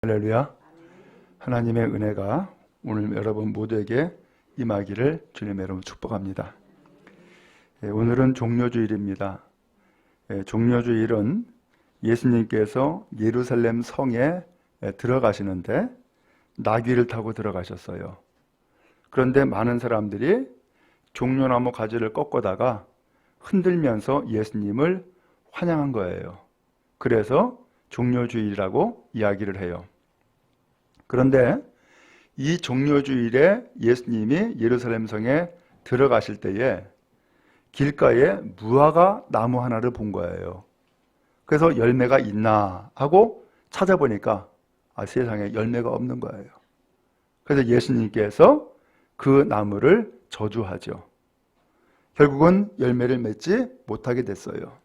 할렐루야. 하나님의 은혜가 오늘 여러분 모두에게 임하기를 주님의 이름으로 축복합니다. 오늘은 종려주일입니다. 종려주일은 예수님께서 예루살렘 성에 들어가시는데 나귀를 타고 들어가셨어요. 그런데 많은 사람들이 종려나무 가지를 꺾어다가 흔들면서 예수님을 환영한 거예요. 그래서 종려주일이라고 이야기를 해요. 그런데 이 종려주일에 예수님이 예루살렘 성에 들어가실 때에 길가에 무화과 나무 하나를 본 거예요. 그래서 열매가 있나 하고 찾아보니까 세상에 열매가 없는 거예요. 그래서 예수님께서 그 나무를 저주하죠. 결국은 열매를 맺지 못하게 됐어요.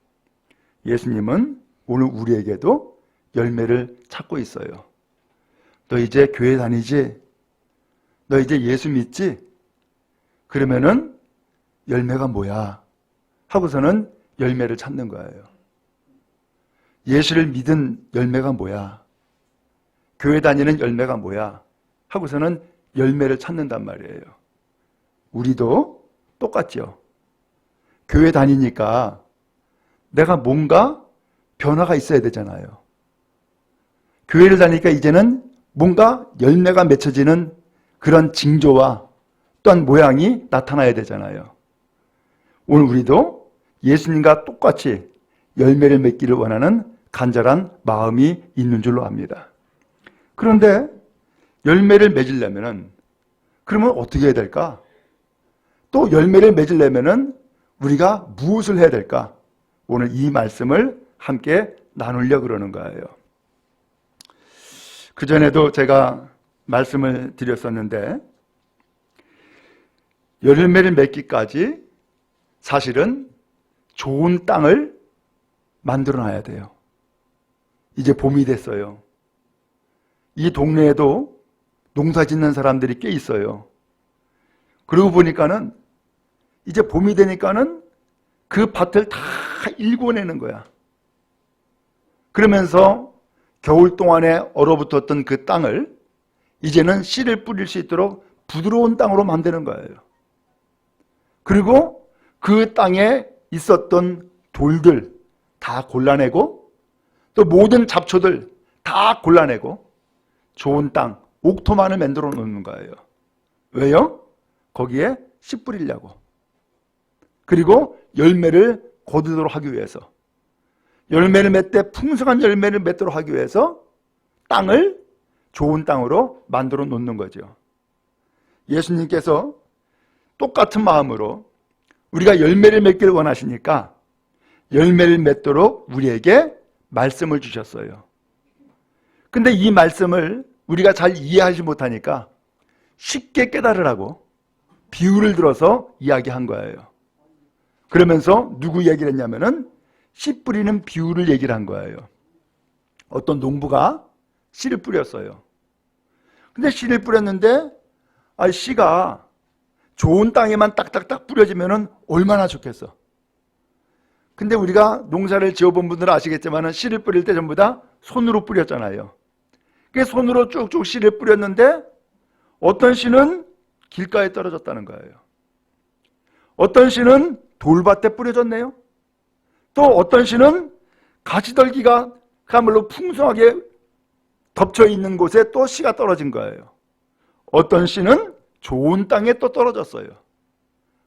예수님은 오늘 우리에게도 열매를 찾고 있어요. 너 이제 교회 다니지? 너 이제 예수 믿지? 그러면은 열매가 뭐야? 하고서는 열매를 찾는 거예요. 예수를 믿은 열매가 뭐야? 교회 다니는 열매가 뭐야? 하고서는 열매를 찾는단 말이에요. 우리도 똑같죠. 교회 다니니까 내가 뭔가 변화가 있어야 되잖아요. 교회를 다니니까 이제는 뭔가 열매가 맺혀지는 그런 징조와 또한 모양이 나타나야 되잖아요. 오늘 우리도 예수님과 똑같이 열매를 맺기를 원하는 간절한 마음이 있는 줄로 압니다. 그런데 열매를 맺으려면 그러면 어떻게 해야 될까? 또 열매를 맺으려면 우리가 무엇을 해야 될까? 오늘 이 말씀을 함께 나누려고 그러는 거예요. 그전에도 제가 말씀을 드렸었는데 열매를 맺기까지 사실은 좋은 땅을 만들어 놔야 돼요. 이제 봄이 됐어요. 이 동네에도 농사 짓는 사람들이 꽤 있어요. 그러고 보니까는 이제 봄이 되니까는 그 밭을 다 일궈내는 거야. 그러면서 겨울 동안에 얼어붙었던 그 땅을 이제는 씨를 뿌릴 수 있도록 부드러운 땅으로 만드는 거예요. 그리고 그 땅에 있었던 돌들 다 골라내고 또 모든 잡초들 다 골라내고 좋은 땅, 옥토만을 만들어 놓는 거예요. 왜요? 거기에 씨 뿌리려고. 그리고 열매를 거두도록 하기 위해서. 열매를 맺되 풍성한 열매를 맺도록 하기 위해서 땅을 좋은 땅으로 만들어 놓는 거죠. 예수님께서 똑같은 마음으로 우리가 열매를 맺기를 원하시니까 열매를 맺도록 우리에게 말씀을 주셨어요. 근데 이 말씀을 우리가 잘 이해하지 못하니까 쉽게 깨달으라고 비유를 들어서 이야기한 거예요. 그러면서 누구 얘기를 했냐면은 씨 뿌리는 비유를 얘기를 한 거예요. 어떤 농부가 씨를 뿌렸어요. 근데 씨를 뿌렸는데 씨가 좋은 땅에만 딱딱딱 뿌려지면은 얼마나 좋겠어. 근데 우리가 농사를 지어본 분들은 아시겠지만 씨를 뿌릴 때 전부 다 손으로 뿌렸잖아요. 그래서 손으로 쭉쭉 씨를 뿌렸는데 어떤 씨는 길가에 떨어졌다는 거예요. 어떤 씨는 돌밭에 뿌려졌네요. 또 어떤 씨는 가시떨기가 그야말로 풍성하게 덮쳐 있는 곳에 또 씨가 떨어진 거예요. 어떤 씨는 좋은 땅에 또 떨어졌어요.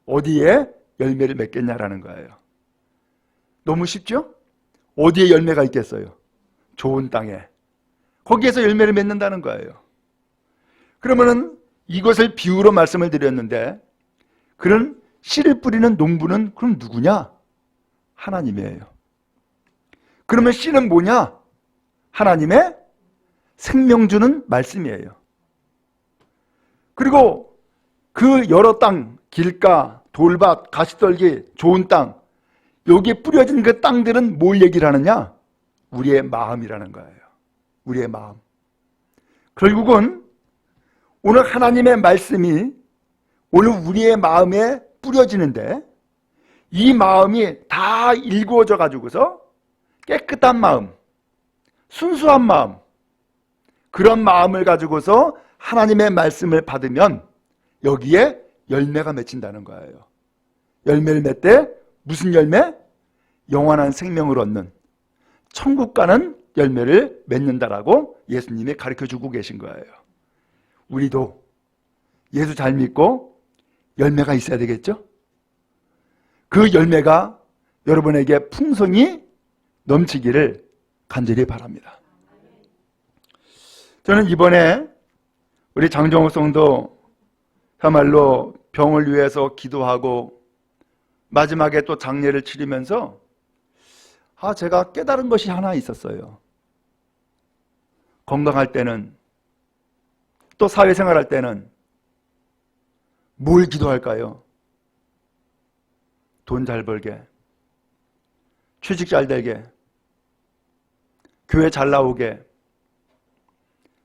어디에 열매를 맺겠냐라는 거예요. 너무 쉽죠? 어디에 열매가 있겠어요? 좋은 땅에. 거기에서 열매를 맺는다는 거예요. 그러면은 이것을 비유로 말씀을 드렸는데 그런 씨를 뿌리는 농부는 그럼 누구냐? 하나님이에요. 그러면 씨는 뭐냐? 하나님의 생명 주는 말씀이에요. 그리고 그 여러 땅, 길가, 돌밭, 가시떨기, 좋은 땅, 여기에 뿌려진 그 땅들은 뭘 얘기를 하느냐? 우리의 마음이라는 거예요. 우리의 마음. 결국은 오늘 하나님의 말씀이 오늘 우리의 마음에 뿌려지는데 이 마음이 다 일구어져 가지고서 깨끗한 마음, 순수한 마음, 그런 마음을 가지고서 하나님의 말씀을 받으면 여기에 열매가 맺힌다는 거예요. 열매를 맺되 무슨 열매? 영원한 생명을 얻는 천국 가는 열매를 맺는다라고 예수님이 가르쳐주고 계신 거예요. 우리도 예수 잘 믿고 열매가 있어야 되겠죠? 그 열매가 여러분에게 풍성히 넘치기를 간절히 바랍니다. 저는 이번에 우리 장정호 성도 그야말로 병을 위해서 기도하고 마지막에 또 장례를 치르면서 제가 깨달은 것이 하나 있었어요. 건강할 때는 또 사회생활할 때는 뭘 기도할까요? 돈 잘 벌게, 취직 잘 되게, 교회 잘 나오게,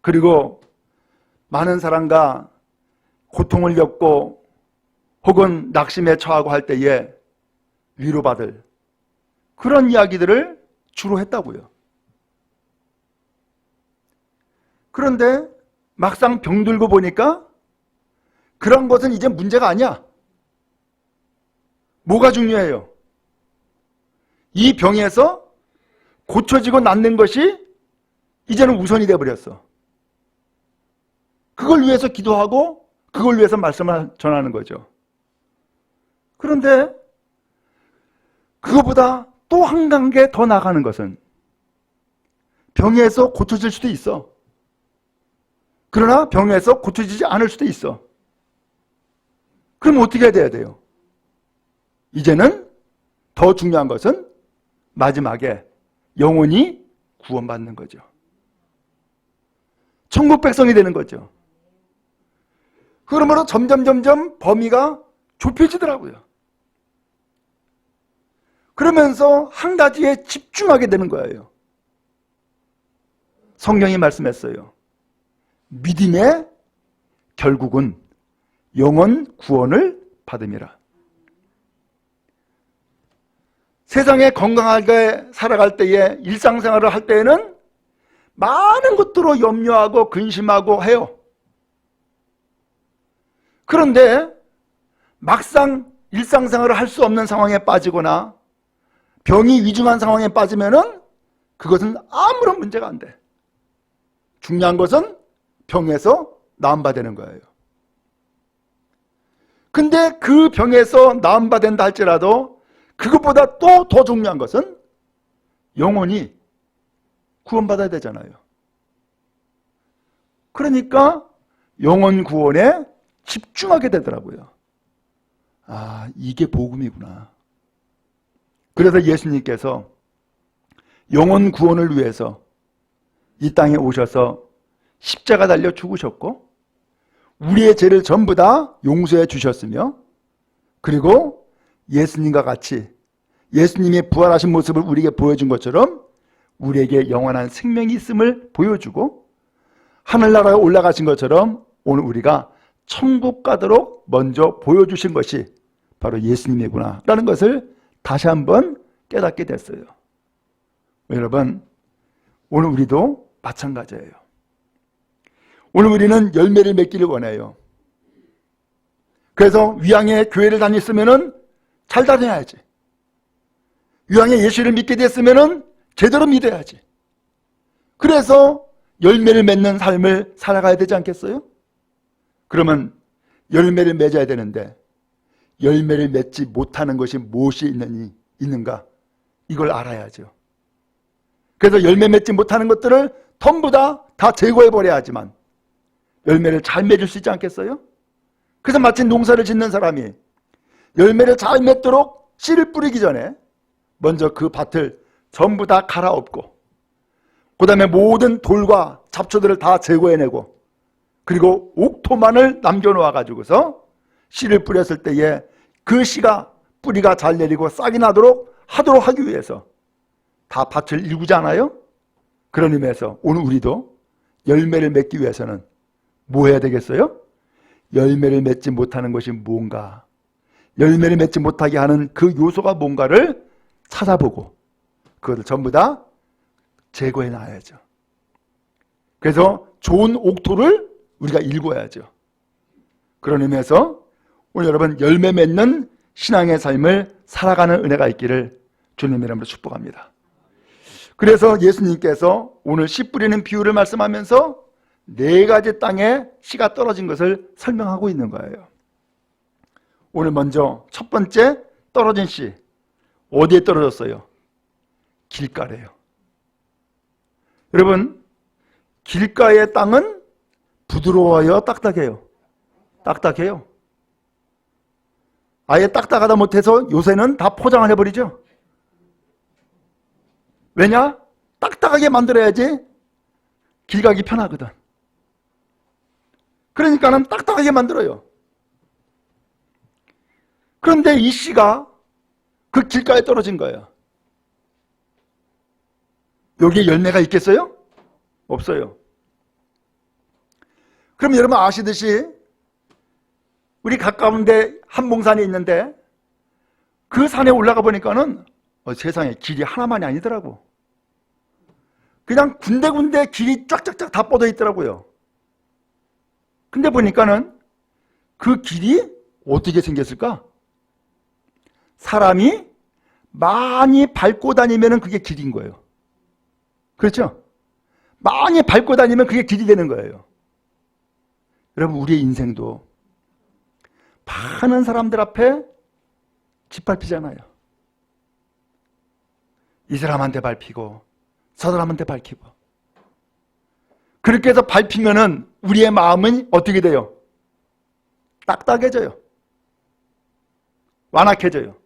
그리고 많은 사람과 고통을 겪고 혹은 낙심에 처하고 할 때에 위로받을 그런 이야기들을 주로 했다고요. 그런데 막상 병들고 보니까 그런 것은 이제 문제가 아니야. 뭐가 중요해요? 이 병에서 고쳐지고 낫는 것이 이제는 우선이 되어버렸어. 그걸 위해서 기도하고 그걸 위해서 말씀을 전하는 거죠. 그런데 그거보다 또 한 단계 더 나가는 것은 병에서 고쳐질 수도 있어. 그러나 병에서 고쳐지지 않을 수도 있어. 그럼 어떻게 해야 돼요? 이제는 더 중요한 것은 마지막에 영혼이 구원받는 거죠. 천국 백성이 되는 거죠. 그러므로 점점 범위가 좁혀지더라고요. 그러면서 한 가지에 집중하게 되는 거예요. 성경이 말씀했어요. 믿음의 결국은 영혼 구원을 받음이라. 세상에 건강하게 살아갈 때에 일상생활을 할 때에는 많은 것들로 염려하고 근심하고 해요. 그런데 막상 일상생활을 할 수 없는 상황에 빠지거나 병이 위중한 상황에 빠지면은 그것은 아무런 문제가 안 돼. 중요한 것은 병에서 나음받는 거예요. 근데 그 병에서 나음받는다 할지라도 그것보다 또 더 중요한 것은 영혼이 구원받아야 되잖아요. 그러니까 영혼 구원에 집중하게 되더라고요. 이게 복음이구나. 그래서 예수님께서 영혼 구원을 위해서 이 땅에 오셔서 십자가 달려 죽으셨고 우리의 죄를 전부 다 용서해 주셨으며 그리고 예수님과 같이 예수님의 부활하신 모습을 우리에게 보여준 것처럼 우리에게 영원한 생명이 있음을 보여주고 하늘나라에 올라가신 것처럼 오늘 우리가 천국 가도록 먼저 보여주신 것이 바로 예수님이구나 라는 것을 다시 한번 깨닫게 됐어요. 여러분, 오늘 우리도 마찬가지예요. 오늘 우리는 열매를 맺기를 원해요. 그래서 위양의 교회를 다녔으면 잘 다녀야지. 위양의 예수를 믿게 됐으면 제대로 믿어야지. 그래서 열매를 맺는 삶을 살아가야 되지 않겠어요? 그러면 열매를 맺어야 되는데 열매를 맺지 못하는 것이 무엇이 있는가? 이걸 알아야죠. 그래서 열매 맺지 못하는 것들을 전부 다 제거해버려야 하지만 열매를 잘 맺을 수 있지 않겠어요? 그래서 마치 농사를 짓는 사람이 열매를 잘 맺도록 씨를 뿌리기 전에 먼저 그 밭을 전부 다 갈아엎고 그 다음에 모든 돌과 잡초들을 다 제거해내고 그리고 옥토만을 남겨놓아 가지고서 씨를 뿌렸을 때에 그 씨가 뿌리가 잘 내리고 싹이 나도록 하도록 하기 위해서 다 밭을 일구지 않아요? 그런 의미에서 오늘 우리도 열매를 맺기 위해서는 뭐 해야 되겠어요? 열매를 맺지 못하는 것이 뭔가, 열매를 맺지 못하게 하는 그 요소가 뭔가를 찾아보고 그것을 전부 다 제거해 놔야죠. 그래서 좋은 옥토를 우리가 일궈야죠. 그런 의미에서 오늘 여러분 열매 맺는 신앙의 삶을 살아가는 은혜가 있기를 주님의 이름으로 축복합니다. 그래서 예수님께서 오늘 씨 뿌리는 비유를 말씀하면서 4가지 땅에 씨가 떨어진 것을 설명하고 있는 거예요. 오늘 먼저 첫 번째 떨어진 씨, 어디에 떨어졌어요? 길가래요. 여러분, 길가의 땅은 부드러워요, 딱딱해요? 딱딱해요. 아예 딱딱하다 못해서 요새는 다 포장을 해버리죠. 왜냐? 딱딱하게 만들어야지 길 가기 편하거든. 그러니까는 딱딱하게 만들어요. 그런데 이 씨가 그 길가에 떨어진 거예요. 여기에 열매가 있겠어요? 없어요. 그럼 여러분 아시듯이 우리 가까운 데 한봉산이 있는데 그 산에 올라가 보니까는 세상에 길이 하나만이 아니더라고. 그냥 군데군데 길이 쫙쫙쫙 다 뻗어 있더라고요. 근데 보니까는 그 길이 어떻게 생겼을까? 사람이 많이 밟고 다니면 그게 길인 거예요. 그렇죠? 많이 밟고 다니면 그게 길이 되는 거예요. 여러분 우리의 인생도 많은 사람들 앞에 짓밟히잖아요. 이 사람한테 밟히고 저 사람한테 밟히고. 그렇게 해서 밟히면은 우리의 마음은 어떻게 돼요? 딱딱해져요. 완악해져요.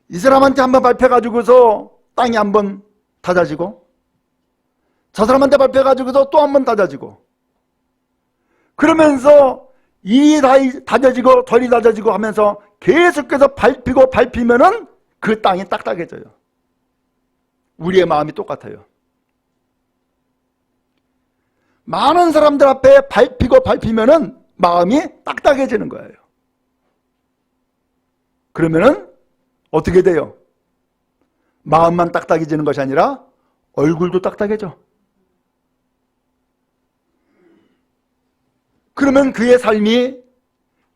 이 사람한테 한번 밟혀가지고서 땅이 한번 다져지고 저 사람한테 밟혀가지고서 또 한번 다져지고 그러면서 이 다져지고 덜이 다져지고 하면서 계속해서 밟히고 밟히면은 그 땅이 딱딱해져요. 우리의 마음이 똑같아요. 많은 사람들 앞에 밟히고 밟히면은 마음이 딱딱해지는 거예요. 그러면은 어떻게 돼요? 마음만 딱딱해지는 것이 아니라 얼굴도 딱딱해져. 그러면 그의 삶이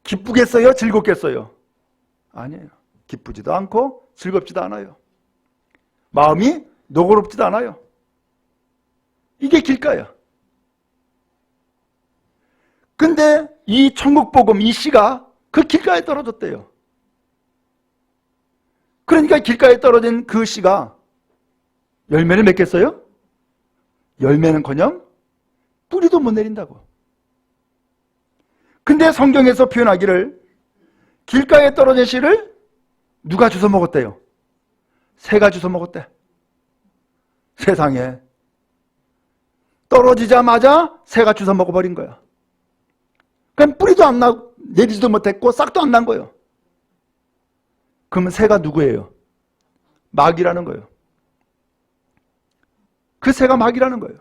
기쁘겠어요? 즐겁겠어요? 아니에요. 기쁘지도 않고 즐겁지도 않아요. 마음이 노고롭지도 않아요. 이게 길가야. 근데 이 천국복음, 이 씨가 그 길가에 떨어졌대요. 그러니까 길가에 떨어진 그 씨가 열매를 맺겠어요? 열매는커녕 뿌리도 못 내린다고. 근데 성경에서 표현하기를 길가에 떨어진 씨를 누가 주워 먹었대요? 새가 주워 먹었대. 세상에 떨어지자마자 새가 주워 먹어버린 거야. 그럼 뿌리도 안 나고 내리지도 못했고 싹도 안 난 거예요. 그러면 새가 누구예요? 마귀라는 거예요. 그 새가 마귀라는 거예요.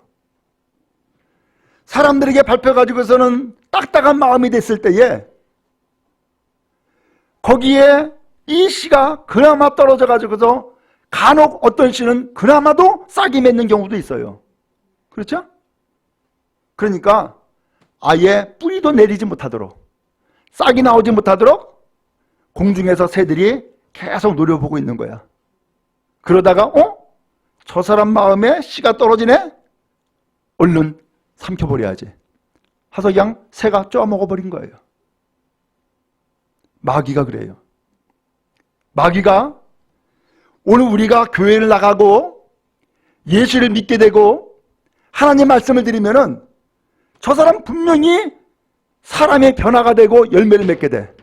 사람들에게 밟혀가지고서는 딱딱한 마음이 됐을 때에 거기에 이 씨가 그나마 떨어져가지고서 간혹 어떤 씨는 그나마도 싹이 맺는 경우도 있어요. 그렇죠? 그러니까 아예 뿌리도 내리지 못하도록 싹이 나오지 못하도록 공중에서 새들이 계속 노려보고 있는 거야. 그러다가 저 사람 마음에 씨가 떨어지네? 얼른 삼켜버려야지 하서 그냥 새가 쪼아먹어버린 거예요. 마귀가 그래요. 마귀가 오늘 우리가 교회를 나가고 예수를 믿게 되고 하나님 말씀을 드리면은 저 사람 분명히 사람의 변화가 되고 열매를 맺게 돼.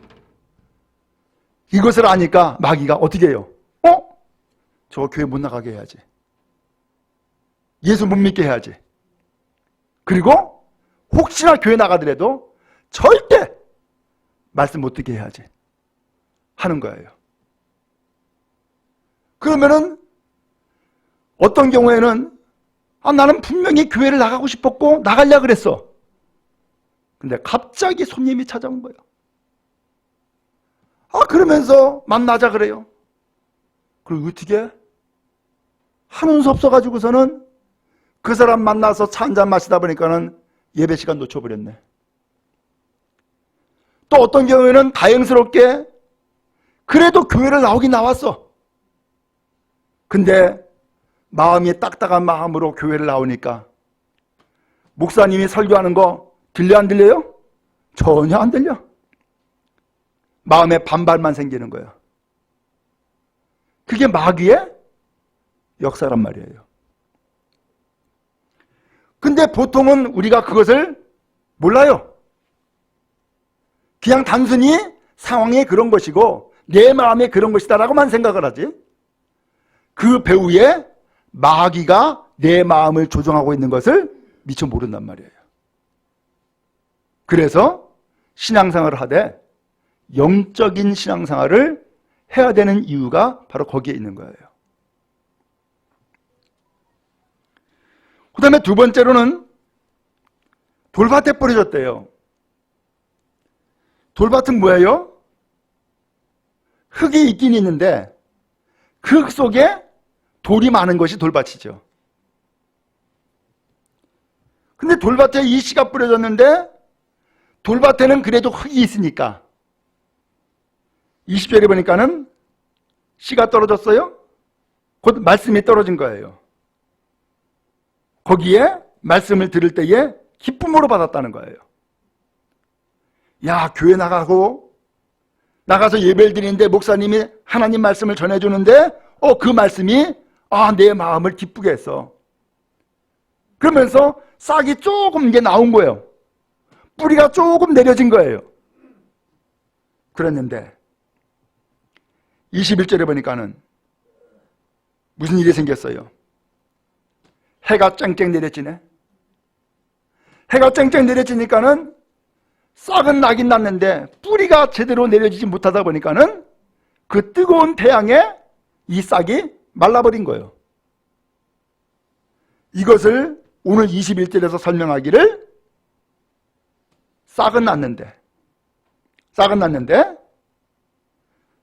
이것을 아니까 마귀가 어떻게 해요? 저 교회 못 나가게 해야지. 예수 못 믿게 해야지. 그리고 혹시나 교회 나가더라도 절대 말씀 못 듣게 해야지 하는 거예요. 그러면은 어떤 경우에는 나는 분명히 교회를 나가고 싶었고 나가려고 그랬어. 근데 갑자기 손님이 찾아온 거예요. 그러면서 만나자 그래요. 그리고 어떻게? 하는 수 없어가지고서는 그 사람 만나서 차 한잔 마시다 보니까는 예배 시간 놓쳐버렸네. 또 어떤 경우에는 다행스럽게 그래도 교회를 나오긴 나왔어. 근데 마음이 딱딱한 마음으로 교회를 나오니까 목사님이 설교하는 거 들려 안 들려요? 전혀 안 들려. 마음에 반발만 생기는 거예요. 그게 마귀의 역사란 말이에요. 근데 보통은 우리가 그것을 몰라요. 그냥 단순히 상황이 그런 것이고 내 마음에 그런 것이다 라고만 생각을 하지, 그 배후에 마귀가 내 마음을 조종하고 있는 것을 미처 모른단 말이에요. 그래서 신앙생활을 하되 영적인 신앙생활을 해야 되는 이유가 바로 거기에 있는 거예요. 그 다음에 두 번째로는 돌밭에 뿌려졌대요. 돌밭은 뭐예요? 흙이 있긴 있는데 그 흙 속에 돌이 많은 것이 돌밭이죠. 근데 돌밭에 이 씨가 뿌려졌는데 돌밭에는 그래도 흙이 있으니까 20절에 보니까는 씨가 떨어졌어요. 곧 말씀이 떨어진 거예요. 거기에 말씀을 들을 때에 기쁨으로 받았다는 거예요. 야, 교회 나가서 예배를 드리는데 목사님이 하나님 말씀을 전해주는데 그 말씀이 내 마음을 기쁘게 했어. 그러면서 싹이 조금 이제 나온 거예요. 뿌리가 조금 내려진 거예요. 그랬는데 21절에 보니까는 무슨 일이 생겼어요? 해가 쨍쨍 내려지네. 해가 쨍쨍 내려지니까는 싹은 나긴 났는데 뿌리가 제대로 내려지지 못하다 보니까는 그 뜨거운 태양에 이 싹이 말라버린 거예요. 이것을 오늘 21절에서 설명하기를 싹은 났는데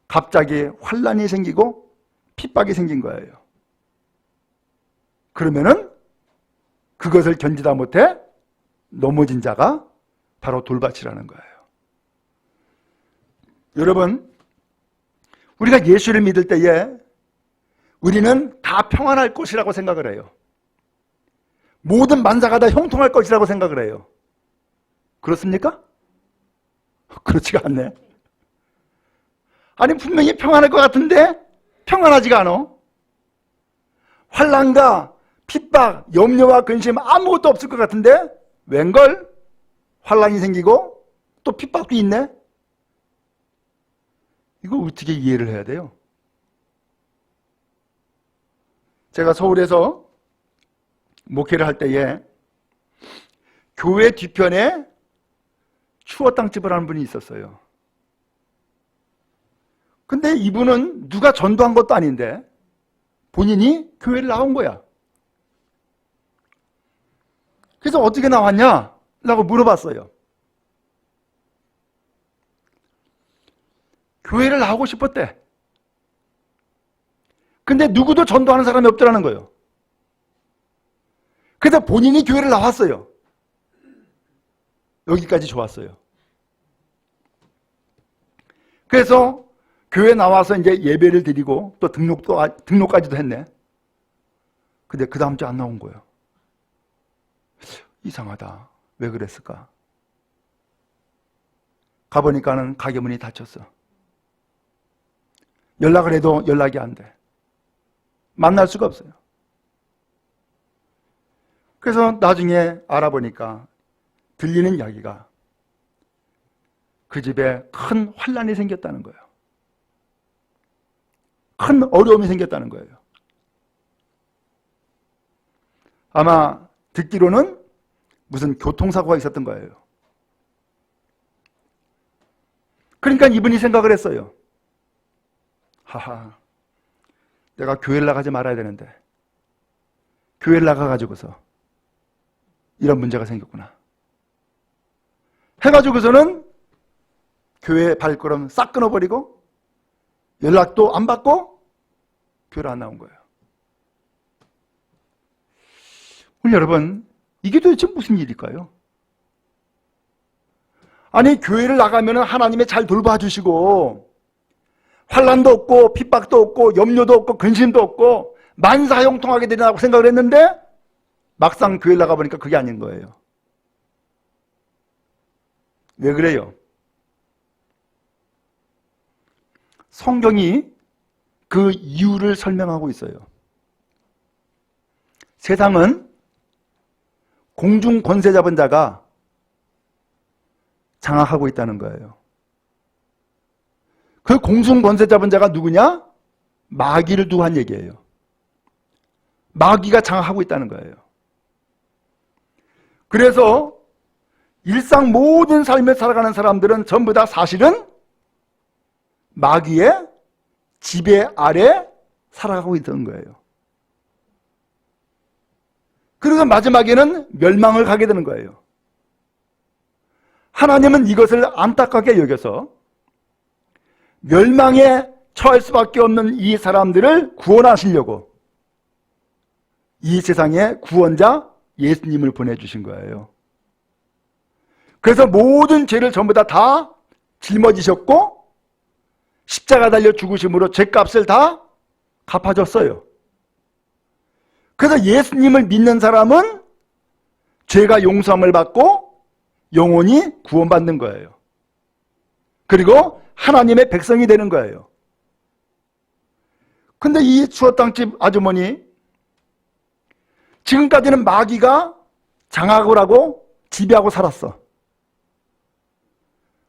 갑자기 환란이 생기고 핍박이 생긴 거예요. 그러면은 그것을 견디다 못해 넘어진 자가 바로 돌밭이라는 거예요. 여러분, 우리가 예수를 믿을 때에 우리는 다 평안할 것이라고 생각을 해요. 모든 만사가 다 형통할 것이라고 생각을 해요. 그렇습니까? 그렇지가 않네. 아니, 분명히 평안할 것 같은데 평안하지가 않아. 환난과 핍박, 염려와 근심 아무것도 없을 것 같은데 웬걸? 환난이 생기고 또 핍박도 있네. 이거 어떻게 이해를 해야 돼요? 제가 서울에서 목회를 할 때에 교회 뒤편에 추어탕집을 하는 분이 있었어요. 근데 이분은 누가 전도한 것도 아닌데 본인이 교회를 나온 거야. 그래서 어떻게 나왔냐? 라고 물어봤어요. 교회를 나오고 싶었대. 근데 누구도 전도하는 사람이 없더라는 거예요. 그래서 본인이 교회를 나왔어요. 여기까지 좋았어요. 그래서 교회 나와서 이제 예배를 드리고 또 등록까지도 했네. 근데 그 다음 주 안 나온 거예요. 이상하다. 왜 그랬을까? 가보니까는 가게 문이 닫혔어. 연락을 해도 연락이 안 돼. 만날 수가 없어요. 그래서 나중에 알아보니까 들리는 이야기가 그 집에 큰 환난이 생겼다는 거예요. 큰 어려움이 생겼다는 거예요. 아마 듣기로는 무슨 교통사고가 있었던 거예요. 그러니까 이분이 생각을 했어요. 하하, 내가 교회를 나가지 말아야 되는데 교회를 나가가지고서 이런 문제가 생겼구나. 해가지고서는 교회 발걸음 싹 끊어버리고 연락도 안 받고 교회를 안 나온 거예요. 우리 여러분, 이게 도대체 무슨 일일까요? 아니, 교회를 나가면 하나님이 잘 돌봐주시고 환난도 없고 핍박도 없고 염려도 없고 근심도 없고 만사형통하게 되리라고 생각을 했는데 막상 교회를 나가보니까 그게 아닌 거예요. 왜 그래요? 성경이 그 이유를 설명하고 있어요. 세상은 공중 권세 잡은 자가 장악하고 있다는 거예요. 그 공중 권세 잡은 자가 누구냐? 마귀를 두고 한 얘기예요. 마귀가 장악하고 있다는 거예요. 그래서 일상 모든 삶을 살아가는 사람들은 전부 다 사실은 마귀의 지배 아래 살아가고 있던 거예요. 그래서 마지막에는 멸망을 가게 되는 거예요. 하나님은 이것을 안타깝게 여겨서 멸망에 처할 수밖에 없는 이 사람들을 구원하시려고 이 세상에 구원자 예수님을 보내주신 거예요. 그래서 모든 죄를 전부 다 짊어지셨고 십자가 달려 죽으심으로 죄값을 다 갚아줬어요. 그래서 예수님을 믿는 사람은 죄가 용서함을 받고 영원히 구원받는 거예요. 그리고 하나님의 백성이 되는 거예요. 근데 이 추어탕집 아주머니, 지금까지는 마귀가 장악을 하고 지배하고 살았어.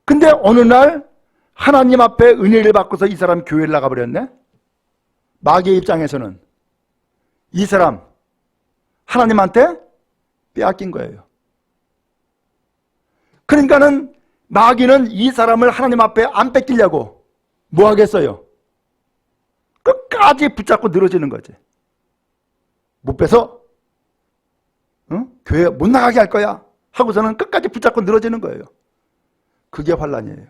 근데 어느 날 하나님 앞에 은혜를 받고서 이 사람 교회를 나가버렸네? 마귀의 입장에서는 이 사람 하나님한테 빼앗긴 거예요. 그러니까는 마귀는 이 사람을 하나님 앞에 안 뺏기려고 뭐 하겠어요? 끝까지 붙잡고 늘어지는 거지. 못 빼서 교회 못 나가게 할 거야 하고서는 끝까지 붙잡고 늘어지는 거예요. 그게 환난이에요.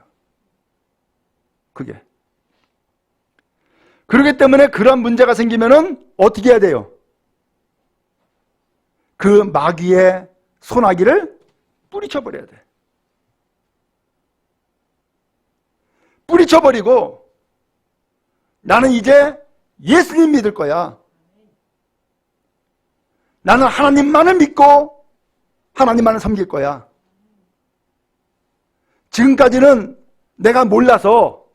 그게. 그렇기 때문에 그런 문제가 생기면은 어떻게 해야 돼요? 그 마귀의 소나기를 뿌리쳐버려야 돼. 뿌리쳐버리고 나는 이제 예수님 믿을 거야. 나는 하나님만을 믿고 하나님만을 섬길 거야. 지금까지는 내가 몰라서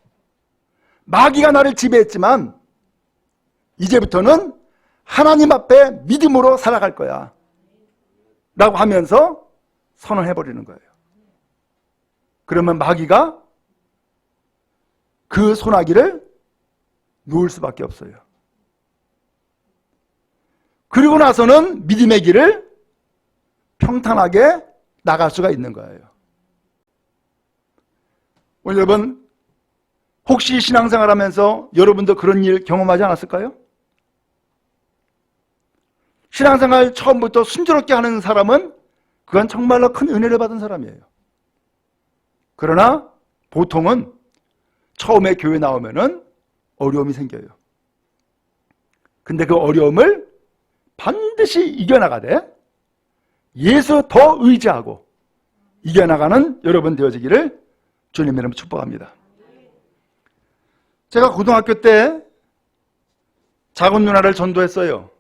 마귀가 나를 지배했지만 이제부터는 하나님 앞에 믿음으로 살아갈 거야 라고 하면서 선언해버리는 거예요. 그러면 마귀가 그 소나기를 놓을 수밖에 없어요. 그리고 나서는 믿음의 길을 평탄하게 나갈 수가 있는 거예요. 오늘 여러분, 혹시 신앙생활 하면서 여러분도 그런 일 경험하지 않았을까요? 신앙생활 처음부터 순조롭게 하는 사람은 그건 정말로 큰 은혜를 받은 사람이에요. 그러나 보통은 처음에 교회 나오면은 어려움이 생겨요. 근데 그 어려움을 반드시 이겨나가되 예수 더 의지하고 이겨나가는 여러분 되어지기를 주님의 이름으로 축복합니다. 제가 고등학교 때 작은 누나를 전도했어요.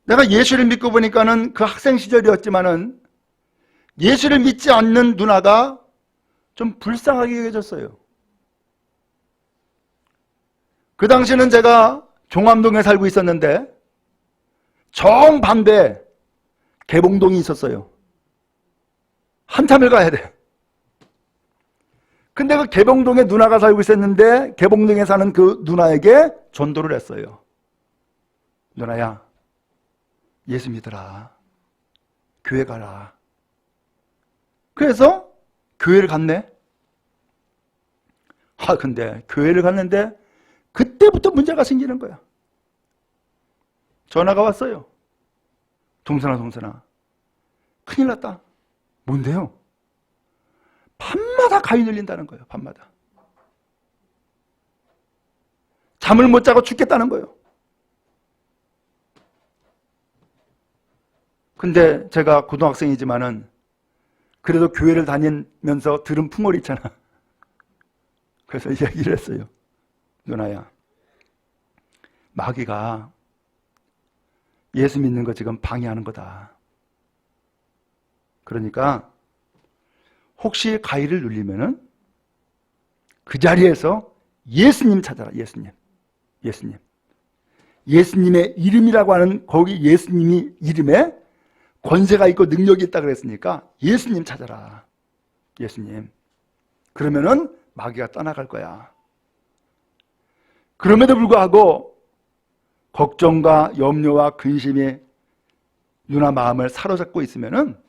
내가 예수를 믿고 보니까는 그 학생 시절이었지만은 예수를 믿지 않는 누나가 좀 불쌍하게 여겨졌어요. 그 당시에는 제가 종암동에 살고 있었는데 정반대 개봉동이 있었어요. 한참을 가야 돼. 근데 그 개봉동에 누나가 살고 있었는데 개봉동에 사는 그 누나에게 전도를 했어요. 누나야, 예수 믿어라. 교회 가라. 그래서 교회를 갔네. 근데 교회를 갔는데 그때부터 문제가 생기는 거야. 전화가 왔어요. 동선아, 큰일 났다. 뭔데요? 밤마다 가위 눌린다는 거예요. 밤마다. 잠을 못 자고 죽겠다는 거예요. 근데 제가 고등학생이지만은 그래도 교회를 다니면서 들은 풍월이 있잖아. 그래서 얘기를 했어요. 누나야, 마귀가 예수 믿는 거 지금 방해하는 거다. 그러니까 혹시 가위를 눌리면은 그 자리에서 예수님 찾아라. 예수님의 이름이라고 하는 거기 예수님이 이름에 권세가 있고 능력이 있다 그랬으니까 예수님 찾아라. 예수님. 그러면은 마귀가 떠나갈 거야. 그럼에도 불구하고 걱정과 염려와 근심이 누나 마음을 사로잡고 있으면은,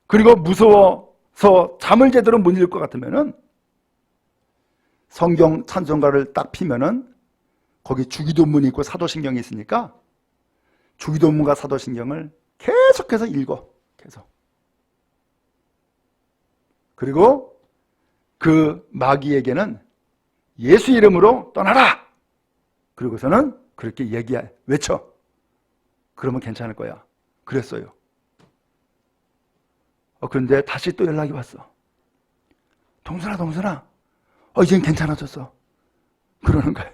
그리고 무서워서 잠을 제대로 못 이룰 것 같으면은 성경 찬송가를 딱 피면은 거기 주기도문이 있고 사도신경이 있으니까 주기도문과 사도신경을 계속해서 읽어. 계속. 그리고 그 마귀에게는 예수 이름으로 떠나라! 그리고서는 그렇게 외쳐. 그러면 괜찮을 거야. 그랬어요. 그런데 다시 또 연락이 왔어. 동순아, 이젠 괜찮아졌어. 그러는 거예요.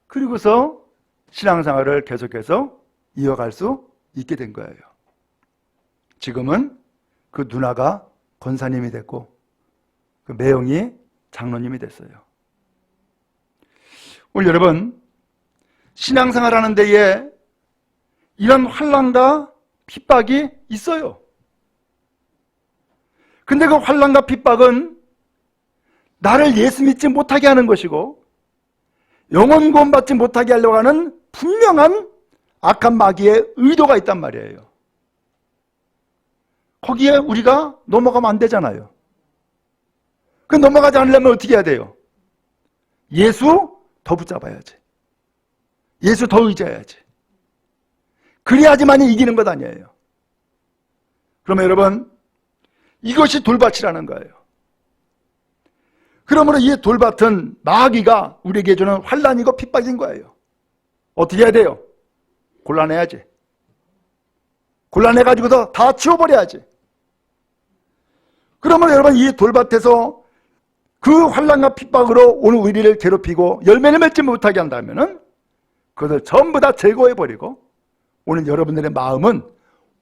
그리고서 신앙생활을 계속해서 이어갈 수 있게 된 거예요. 지금은 그 누나가 권사님이 됐고 그 매형이 장로님이 됐어요. 오늘 여러분, 신앙생활 하는 데에 이런 환난과 핍박이 있어요. 근데 그 환난과 핍박은 나를 예수 믿지 못하게 하는 것이고 영원 구원받지 못하게 하려고 하는 분명한 악한 마귀의 의도가 있단 말이에요. 거기에 우리가 넘어가면 안 되잖아요. 그 넘어가지 않으려면 어떻게 해야 돼요? 예수 더 붙잡아야지. 예수 더 의지해야지. 그래야지만이 이기는 것 아니에요. 그러면 여러분, 이것이 돌밭이라는 거예요. 그러므로 이 돌밭은 마귀가 우리에게 주는 환난이고 핍박인 거예요. 어떻게 해야 돼요? 골라내야지. 골라내가지고서 다 치워버려야지. 그러면 여러분, 이 돌밭에서 그 환난과 핍박으로 오늘 우리를 괴롭히고 열매를 맺지 못하게 한다면은 그것을 전부 다 제거해버리고 오늘 여러분들의 마음은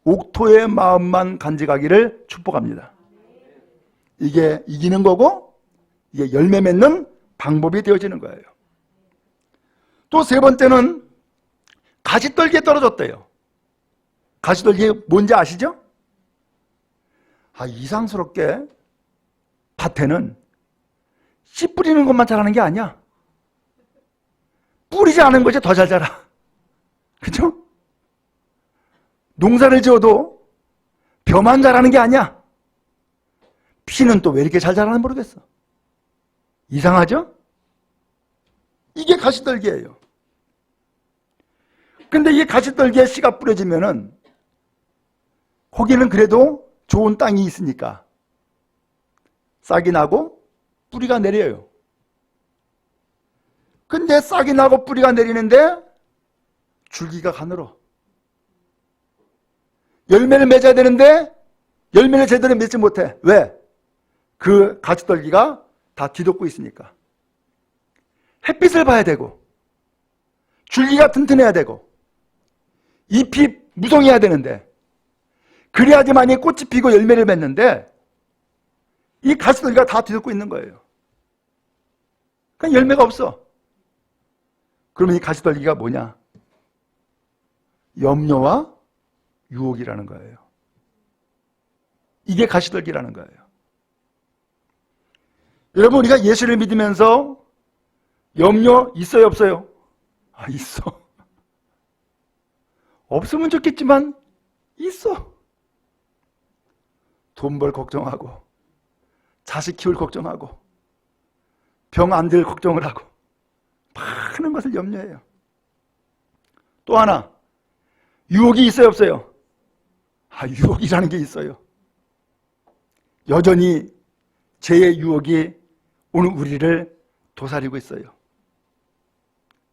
옥토의 마음만 간직하기를 축복합니다. 이게 이기는 거고 이게 열매 맺는 방법이 되어지는 거예요. 또 세 번째는 가시떨기에 떨어졌대요. 가시떨기 뭔지 아시죠? 이상스럽게 밭에는 씨 뿌리는 것만 잘하는 게 아니야. 뿌리지 않은 것이 더 잘 자라. 그죠? 농사를 지어도 벼만 자라는 게 아니야. 피는 또 왜 이렇게 잘 자라는지 모르겠어. 이상하죠? 이게 가시떨기예요. 근데 이 가시떨기에 씨가 뿌려지면은 거기는 그래도 좋은 땅이 있으니까 싹이 나고 뿌리가 내려요. 근데 싹이 나고 뿌리가 내리는데 줄기가 가늘어. 열매를 맺어야 되는데 열매를 제대로 맺지 못해. 왜? 그 가시떨기가 다 뒤덮고 있으니까. 햇빛을 봐야 되고 줄기가 튼튼해야 되고 잎이 무성해야 되는데 그래야지만이 꽃이 피고 열매를 맺는데 이 가시떨기가 다 뒤덮고 있는 거예요. 그러니까 열매가 없어. 그러면 이 가시떨기가 뭐냐? 염려와 유혹이라는 거예요. 이게 가시떨기라는 거예요. 여러분, 우리가 예수를 믿으면서 염려 있어요, 없어요? 있어. 없으면 좋겠지만 있어. 돈 벌 걱정하고 자식 키울 걱정하고 병 안 들 걱정을 하고 많은 것을 염려해요. 또 하나, 유혹이 있어요, 없어요? 유혹이라는 게 있어요. 여전히 죄의 유혹이 오늘 우리를 도사리고 있어요.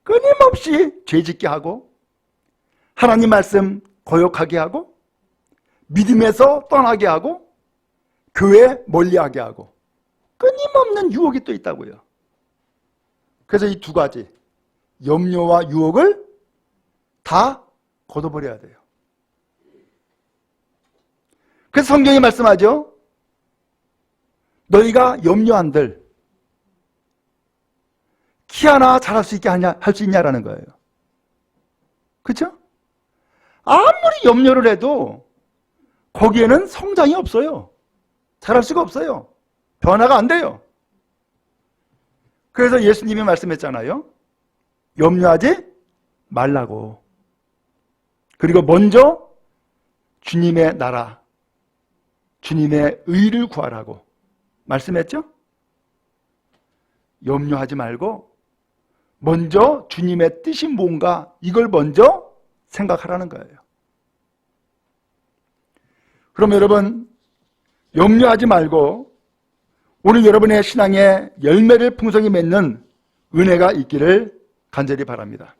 끊임없이 죄짓게 하고 하나님 말씀 거역하게 하고 믿음에서 떠나게 하고 교회 멀리하게 하고 끊임없는 유혹이 또 있다고요. 그래서 이 두 가지 염려와 유혹을 다 걷어버려야 돼요. 그래서 성경이 말씀하죠. 너희가 염려한들 키 하나 자랄 수 있게 할 수 있냐라는 거예요. 그렇죠? 아무리 염려를 해도 거기에는 성장이 없어요. 자랄 수가 없어요. 변화가 안 돼요. 그래서 예수님이 말씀했잖아요. 염려하지 말라고. 그리고 먼저 주님의 나라, 주님의 의를 구하라고 말씀했죠? 염려하지 말고 먼저 주님의 뜻이 뭔가 이걸 먼저 생각하라는 거예요. 그럼 여러분 염려하지 말고 오늘 여러분의 신앙의 열매를 풍성히 맺는 은혜가 있기를 간절히 바랍니다.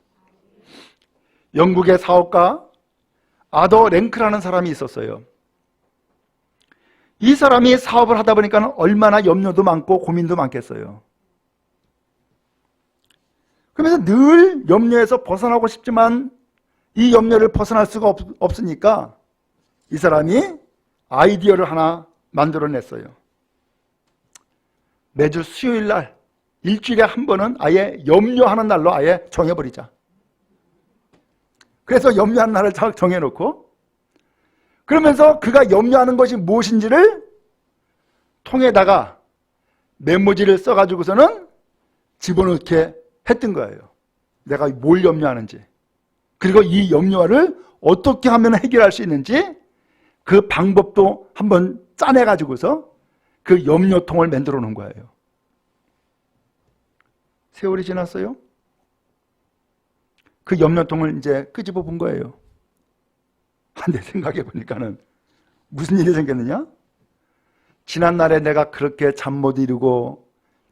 영국의 사업가 아더 랭크라는 사람이 있었어요. 이 사람이 사업을 하다 보니까 얼마나 염려도 많고 고민도 많겠어요. 그러면서 늘 염려에서 벗어나고 싶지만 이 염려를 벗어날 수가 없으니까 이 사람이 아이디어를 하나 만들어냈어요. 매주 수요일 날 일주일에 한 번은 아예 염려하는 날로 아예 정해버리자. 그래서 염려하는 날을 정해놓고 그러면서 그가 염려하는 것이 무엇인지를 통에다가 메모지를 써가지고서는 집어넣게 했던 거예요. 내가 뭘 염려하는지 그리고 이 염려를 어떻게 하면 해결할 수 있는지 그 방법도 한번 짜내가지고서 그 염려통을 만들어 놓은 거예요. 세월이 지났어요. 그 염려통을 이제 끄집어 본 거예요. 내 생각해 보니까는 무슨 일이 생겼느냐? 지난날에 내가 그렇게 잠 못 이루고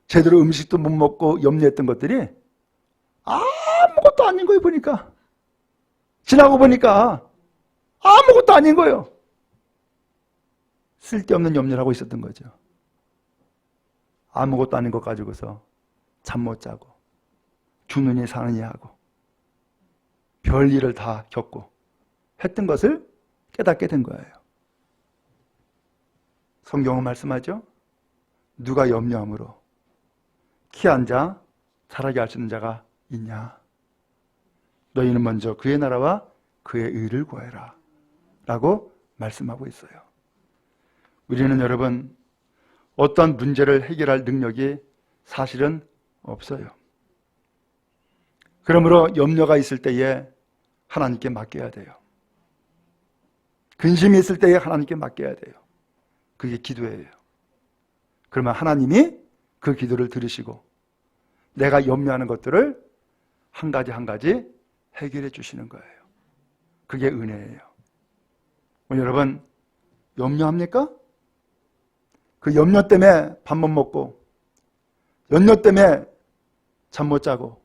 제대로 음식도 못 먹고 염려했던 것들이 아무것도 아닌 거예요. 보니까 지나고 보니까 아무것도 아닌 거예요. 쓸데없는 염려를 하고 있었던 거죠. 아무것도 아닌 것 가지고서 잠 못 자고 죽느니 사느니 하고 별일을 다 겪고 했던 것을 깨닫게 된 거예요. 성경은 말씀하죠. 누가 염려함으로 키 한 자 자라게 할 수 있는 자가 있냐. 너희는 먼저 그의 나라와 그의 의를 구해라 라고 말씀하고 있어요. 우리는 여러분 어떤 문제를 해결할 능력이 사실은 없어요. 그러므로 염려가 있을 때에 하나님께 맡겨야 돼요. 근심이 있을 때에 하나님께 맡겨야 돼요. 그게 기도예요. 그러면 하나님이 그 기도를 들으시고 내가 염려하는 것들을 한 가지 한 가지 해결해 주시는 거예요. 그게 은혜예요. 여러분 염려합니까? 그 염려 때문에 밥 못 먹고 염려 때문에 잠 못 자고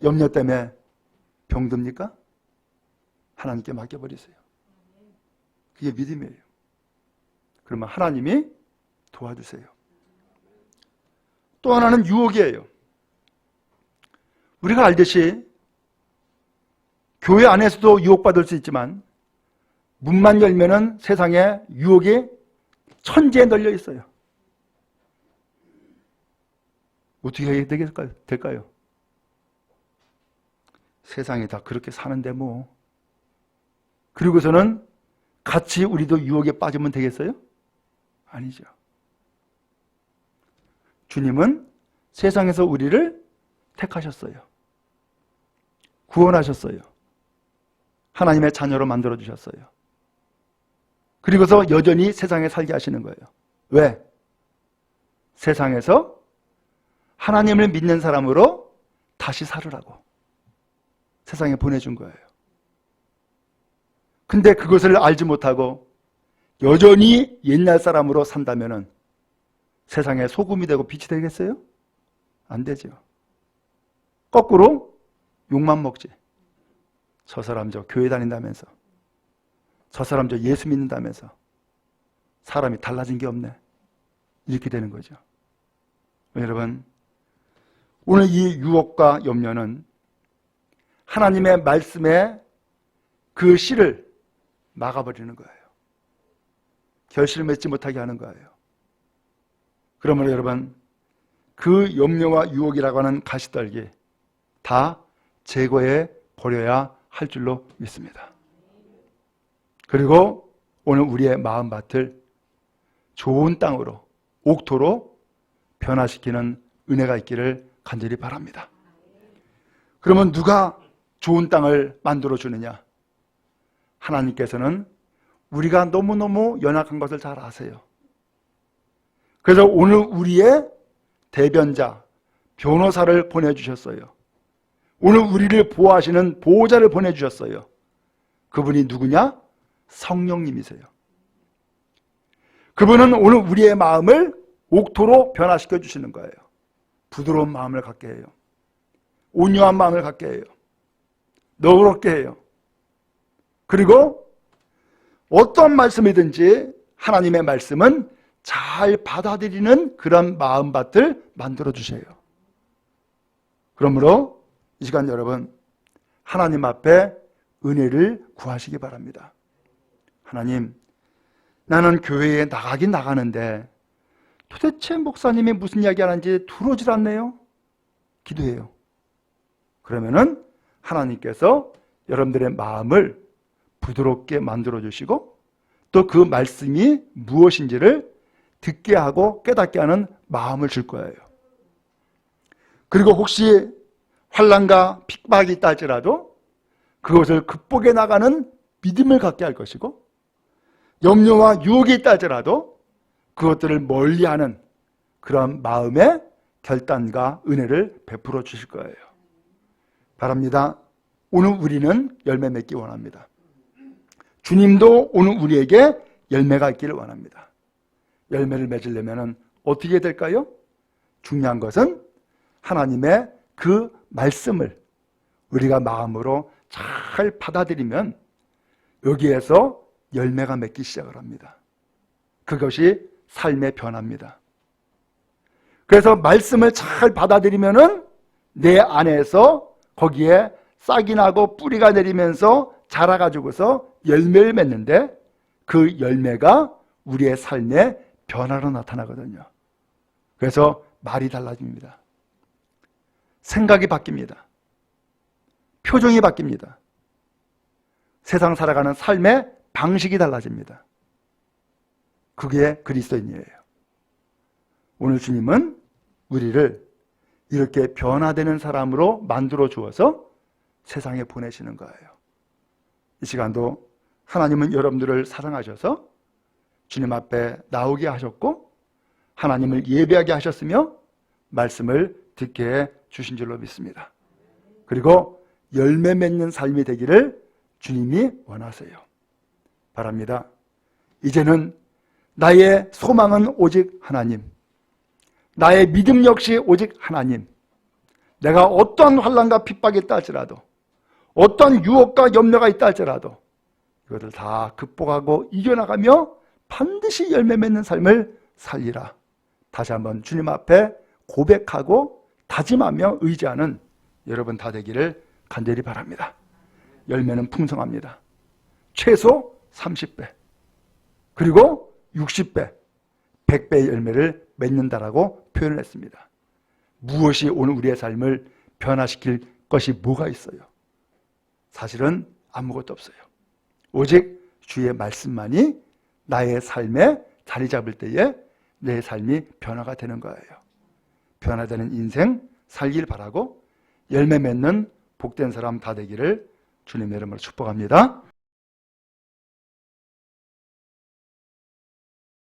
염려 때문에 병듭니까? 하나님께 맡겨버리세요. 그게 믿음이에요. 그러면 하나님이 도와주세요. 또 하나는 유혹이에요. 우리가 알듯이 교회 안에서도 유혹받을 수 있지만 문만 열면은 세상에 유혹이 천지에 널려 있어요. 어떻게 해야 될까요? 세상이 다 그렇게 사는데 뭐. 그리고서는 같이 우리도 유혹에 빠지면 되겠어요? 아니죠. 주님은 세상에서 우리를 택하셨어요. 구원하셨어요. 하나님의 자녀로 만들어주셨어요. 그리고서 여전히 세상에 살게 하시는 거예요. 왜? 세상에서 하나님을 믿는 사람으로 다시 살으라고 세상에 보내준 거예요. 근데 그것을 알지 못하고 여전히 옛날 사람으로 산다면 세상에 소금이 되고 빛이 되겠어요? 안 되죠. 거꾸로 욕만 먹지. 저 사람 저 교회 다닌다면서, 저 사람 저 예수 믿는다면서 사람이 달라진 게 없네. 이렇게 되는 거죠. 여러분, 오늘 이 유혹과 염려는 하나님의 말씀에 그 씨를 막아버리는 거예요. 결실을 맺지 못하게 하는 거예요. 그러므로 여러분, 그 염려와 유혹이라고 하는 가시떨기 다 제거해 버려야 할 줄로 믿습니다. 그리고 오늘 우리의 마음밭을 좋은 땅으로, 옥토로 변화시키는 은혜가 있기를 간절히 바랍니다. 그러면 누가 좋은 땅을 만들어 주느냐? 하나님께서는 우리가 너무너무 연약한 것을 잘 아세요. 그래서 오늘 우리의 대변자, 변호사를 보내주셨어요. 오늘 우리를 보호하시는 보호자를 보내주셨어요. 그분이 누구냐? 성령님이세요. 그분은 오늘 우리의 마음을 옥토로 변화시켜 주시는 거예요. 부드러운 마음을 갖게 해요. 온유한 마음을 갖게 해요. 너그럽게 해요. 그리고 어떤 말씀이든지 하나님의 말씀은 잘 받아들이는 그런 마음밭을 만들어 주세요. 그러므로 이 시간 여러분, 하나님 앞에 은혜를 구하시기 바랍니다. 하나님, 나는 교회에 나가긴 나가는데 도대체 목사님이 무슨 이야기 하는지 들어오질 않네요. 기도해요. 그러면은 하나님께서 여러분들의 마음을 부드럽게 만들어 주시고 또 그 말씀이 무엇인지를 듣게 하고 깨닫게 하는 마음을 줄 거예요. 그리고 혹시 환난과 핍박이 있다 할지라도 그것을 극복해 나가는 믿음을 갖게 할 것이고, 염려와 유혹이 있다 할지라도 그것들을 멀리하는 그런 마음의 결단과 은혜를 베풀어 주실 거예요. 바랍니다. 오늘 우리는 열매 맺기 원합니다. 주님도 오늘 우리에게 열매가 있기를 원합니다. 열매를 맺으려면 어떻게 될까요? 중요한 것은 하나님의 그 말씀을 우리가 마음으로 잘 받아들이면 여기에서 열매가 맺기 시작을 합니다. 그것이 삶의 변화입니다. 그래서 말씀을 잘 받아들이면은 내 안에서 거기에 싹이 나고 뿌리가 내리면서 자라가지고서 열매를 맺는데 그 열매가 우리의 삶의 변화로 나타나거든요. 그래서 말이 달라집니다. 생각이 바뀝니다. 표정이 바뀝니다. 세상 살아가는 삶의 방식이 달라집니다. 그게 그리스도인이에요. 오늘 주님은 우리를 이렇게 변화되는 사람으로 만들어 주어서 세상에 보내시는 거예요. 이 시간도 하나님은 여러분들을 사랑하셔서 주님 앞에 나오게 하셨고 하나님을 예배하게 하셨으며 말씀을 듣게 해 주신 줄로 믿습니다. 그리고 열매 맺는 삶이 되기를 주님이 원하세요. 바랍니다. 이제는 나의 소망은 오직 하나님, 나의 믿음 역시 오직 하나님. 내가 어떠한 환난과 핍박이 있다 할지라도, 어떤 유혹과 염려가 있다 할지라도 이것을 다 극복하고 이겨나가며 반드시 열매 맺는 삶을 살리라. 다시 한번 주님 앞에 고백하고 다짐하며 의지하는 여러분 다 되기를 간절히 바랍니다. 열매는 풍성합니다. 최소 30배, 그리고 60배, 100배의 열매를 맺는다라고 표현을 했습니다. 무엇이 오늘 우리의 삶을 변화시킬 것이 뭐가 있어요? 사실은 아무것도 없어요. 오직 주의 말씀만이 나의 삶에 자리 잡을 때에 내 삶이 변화가 되는 거예요. 변화되는 인생 살길 바라고 열매 맺는 복된 사람 다 되기를 주님의 이름으로 축복합니다.